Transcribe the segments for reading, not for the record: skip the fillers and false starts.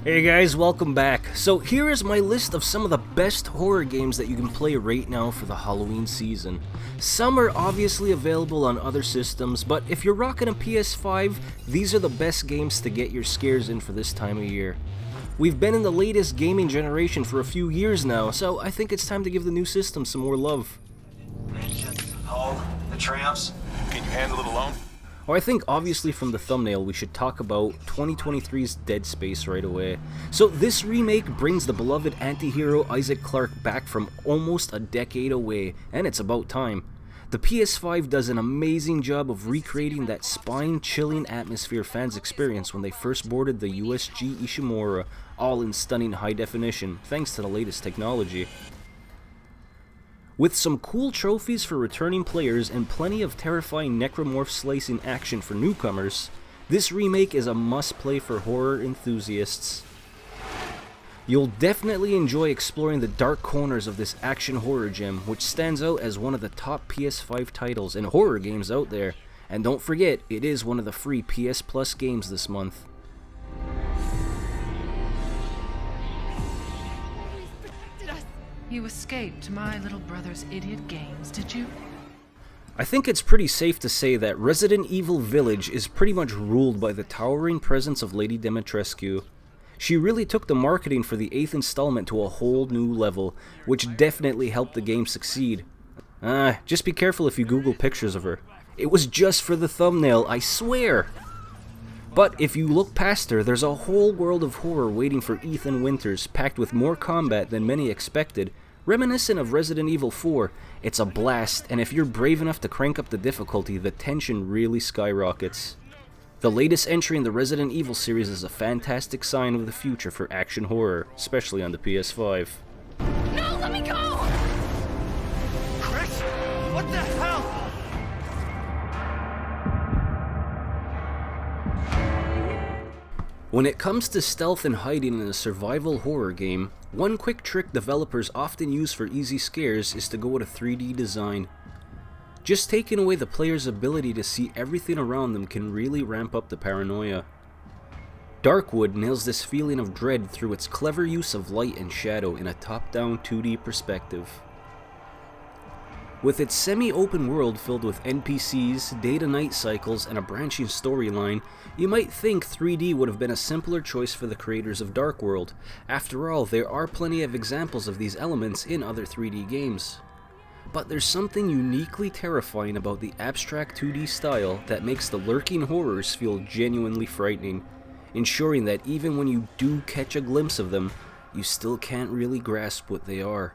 Hey guys, welcome back. So here is my list of some of the best horror games that you can play right now for the Halloween season. Some are obviously available on other systems, but if you're rocking a PS5, these are the best games to get your scares in for this time of year. We've been in the latest gaming generation for a few years now, so I think it's time to give the new system some more love. Home, the tramps. Can you handle it alone? Well, I think obviously from the thumbnail we should talk about 2023's Dead Space right away. So this remake brings the beloved anti-hero Isaac Clarke back from almost a decade away, and it's about time. The PS5 does an amazing job of recreating that spine-chilling atmosphere fans experienced when they first boarded the USG Ishimura, all in stunning high definition, thanks to the latest technology. With some cool trophies for returning players and plenty of terrifying necromorph slicing action for newcomers, this remake is a must-play for horror enthusiasts. You'll definitely enjoy exploring the dark corners of this action horror gem, which stands out as one of the top PS5 titles and horror games out there. And don't forget, it is one of the free PS Plus games this month. You escaped my little brother's idiot games, did you? I think it's pretty safe to say that Resident Evil Village is pretty much ruled by the towering presence of Lady Dimitrescu. She really took the marketing for the 8th installment to a whole new level, which definitely helped the game succeed. Just be careful if you Google pictures of her. It was just for the thumbnail, I swear! But if you look past her, there's a whole world of horror waiting for Ethan Winters, packed with more combat than many expected. Reminiscent of Resident Evil 4, it's a blast, and if you're brave enough to crank up the difficulty, the tension really skyrockets. The latest entry in the Resident Evil series is a fantastic sign of the future for action horror, especially on the PS5. No, let me go! Chris? What the hell? When it comes to stealth and hiding in a survival horror game, one quick trick developers often use for easy scares is to go with a 3D design. Just taking away the player's ability to see everything around them can really ramp up the paranoia. Darkwood nails this feeling of dread through its clever use of light and shadow in a top-down 2D perspective. With its semi-open world filled with NPCs, day-to-night cycles, and a branching storyline, you might think 3D would have been a simpler choice for the creators of Dark World. After all, there are plenty of examples of these elements in other 3D games. But there's something uniquely terrifying about the abstract 2D style that makes the lurking horrors feel genuinely frightening, ensuring that even when you do catch a glimpse of them, you still can't really grasp what they are.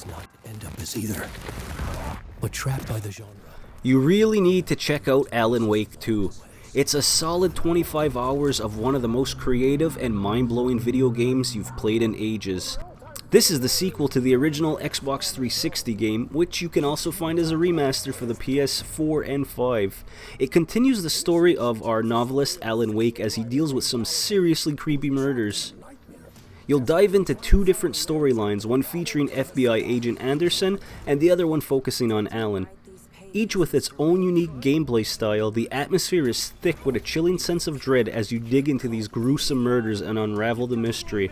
Not to end up as either, but trapped by the genre. You really need to check out Alan Wake 2. It's a solid 25 hours of one of the most creative and mind-blowing video games you've played in ages. This is the sequel to the original Xbox 360 game, which you can also find as a remaster for the PS4 and 5. It continues the story of our novelist Alan Wake as he deals with some seriously creepy murders. You'll dive into two different storylines, one featuring FBI agent Anderson and the other one focusing on Alan. Each with its own unique gameplay style, the atmosphere is thick with a chilling sense of dread as you dig into these gruesome murders and unravel the mystery.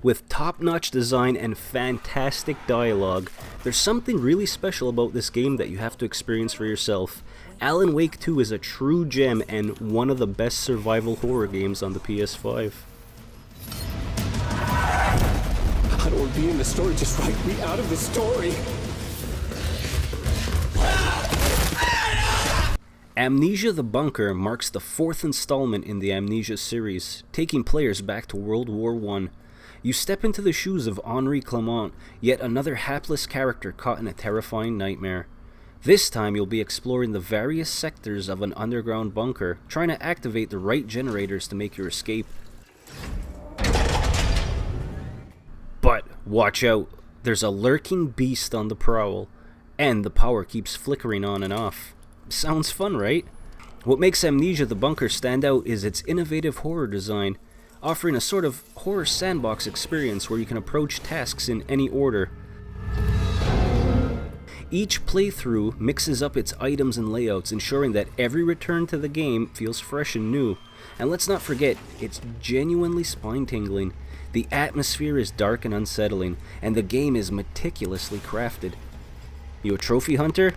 With top-notch design and fantastic dialogue, there's something really special about this game that you have to experience for yourself. Alan Wake 2 is a true gem and one of the best survival horror games on the PS5. I don't want to be in the story, just write me out of the story. Amnesia: The Bunker marks the 4th installment in the Amnesia series, taking players back to World War I. You step into the shoes of Henri Clement, yet another hapless character caught in a terrifying nightmare. This time you'll be exploring the various sectors of an underground bunker, trying to activate the right generators to make your escape. But watch out, there's a lurking beast on the prowl, and the power keeps flickering on and off. Sounds fun, right? What makes Amnesia: The Bunker stand out is its innovative horror design, offering a sort of horror sandbox experience where you can approach tasks in any order. Each playthrough mixes up its items and layouts, ensuring that every return to the game feels fresh and new. And let's not forget, it's genuinely spine-tingling. The atmosphere is dark and unsettling, and the game is meticulously crafted. You a trophy hunter?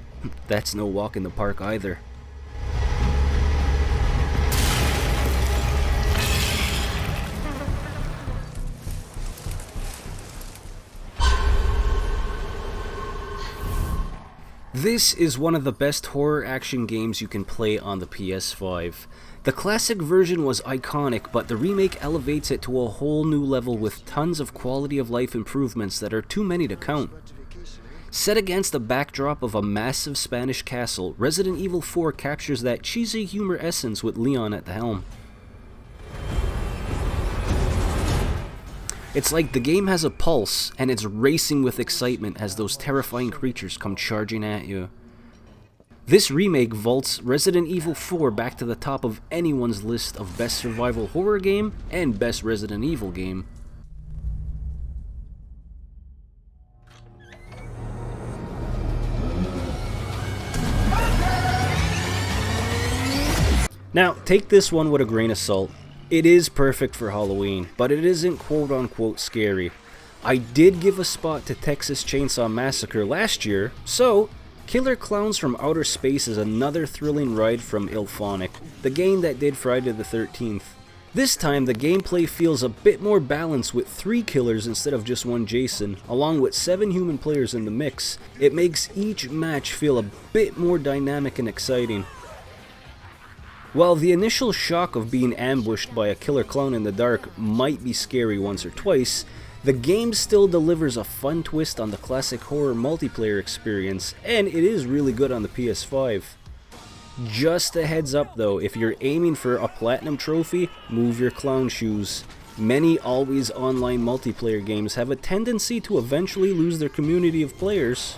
That's no walk in the park either. This is one of the best horror action games you can play on the PS5. The classic version was iconic, but the remake elevates it to a whole new level with tons of quality of life improvements that are too many to count. Set against the backdrop of a massive Spanish castle, Resident Evil 4 captures that cheesy humor essence with Leon at the helm. It's like the game has a pulse, and it's racing with excitement as those terrifying creatures come charging at you. This remake vaults Resident Evil 4 back to the top of anyone's list of best survival horror game and best Resident Evil game. Now, take this one with a grain of salt. It is perfect for Halloween, but it isn't quote-unquote scary. I did give a spot to Texas Chainsaw Massacre last year, so Killer Clowns from Outer Space is another thrilling ride from IllFonic, the game that did Friday the 13th. This time the gameplay feels a bit more balanced with 3 killers instead of just one Jason, along with 7 human players in the mix. It makes each match feel a bit more dynamic and exciting. While the initial shock of being ambushed by a killer clown in the dark might be scary once or twice, the game still delivers a fun twist on the classic horror multiplayer experience, and it is really good on the PS5. Just a heads up though, if you're aiming for a platinum trophy, move your clown shoes. Many always online multiplayer games have a tendency to eventually lose their community of players.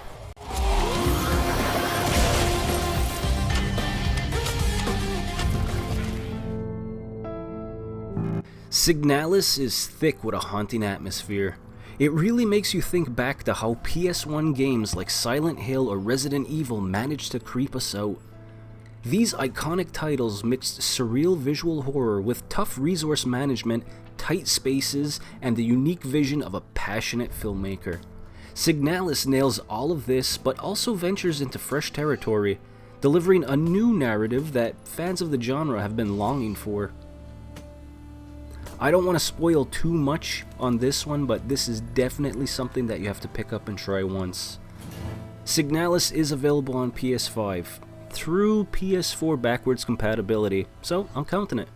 Signalis is thick with a haunting atmosphere. It really makes you think back to how PS1 games like Silent Hill or Resident Evil managed to creep us out. These iconic titles mixed surreal visual horror with tough resource management, tight spaces, and the unique vision of a passionate filmmaker. Signalis nails all of this, but also ventures into fresh territory, delivering a new narrative that fans of the genre have been longing for. I don't want to spoil too much on this one, but this is definitely something that you have to pick up and try once. Signalis is available on PS5 through PS4 backwards compatibility, so I'm counting it.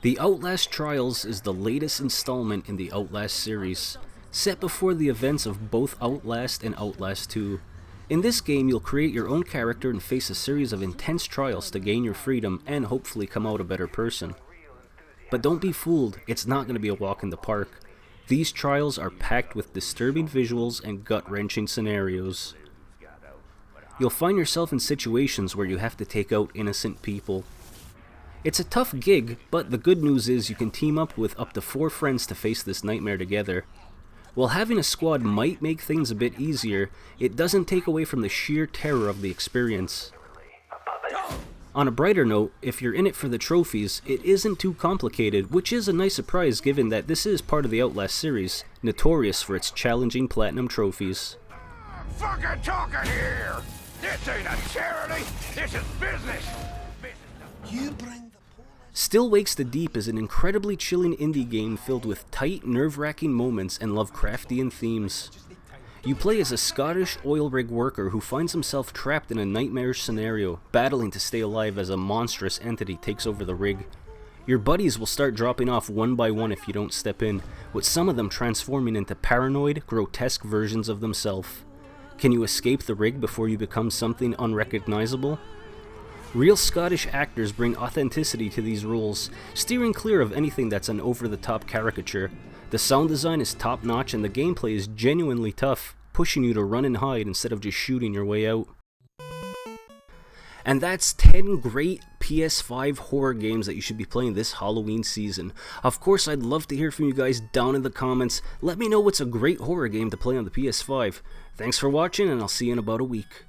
The Outlast Trials is the latest installment in the Outlast series, set before the events of both Outlast and Outlast 2. In this game, you'll create your own character and face a series of intense trials to gain your freedom and hopefully come out a better person. But don't be fooled, it's not going to be a walk in the park. These trials are packed with disturbing visuals and gut-wrenching scenarios. You'll find yourself in situations where you have to take out innocent people. It's a tough gig, but the good news is you can team up with up to 4 friends to face this nightmare together. While having a squad might make things a bit easier, it doesn't take away from the sheer terror of the experience. On a brighter note, if you're in it for the trophies, it isn't too complicated, which is a nice surprise given that this is part of the Outlast series, notorious for its challenging platinum trophies. Fucking talking here! This ain't a charity, this is business! Still Wakes the Deep is an incredibly chilling indie game filled with tight, nerve-wracking moments and Lovecraftian themes. You play as a Scottish oil rig worker who finds himself trapped in a nightmarish scenario, battling to stay alive as a monstrous entity takes over the rig. Your buddies will start dropping off one by one if you don't step in, with some of them transforming into paranoid, grotesque versions of themselves. Can you escape the rig before you become something unrecognizable? Real Scottish actors bring authenticity to these roles, steering clear of anything that's an over-the-top caricature. The sound design is top-notch and the gameplay is genuinely tough, pushing you to run and hide instead of just shooting your way out. And that's 10 great PS PS5 horror games that you should be playing this Halloween season. Of course, I'd love to hear from you guys down in the comments. Let me know what's a great horror game to play on the PS5. Thanks for watching, and I'll see you in about a week.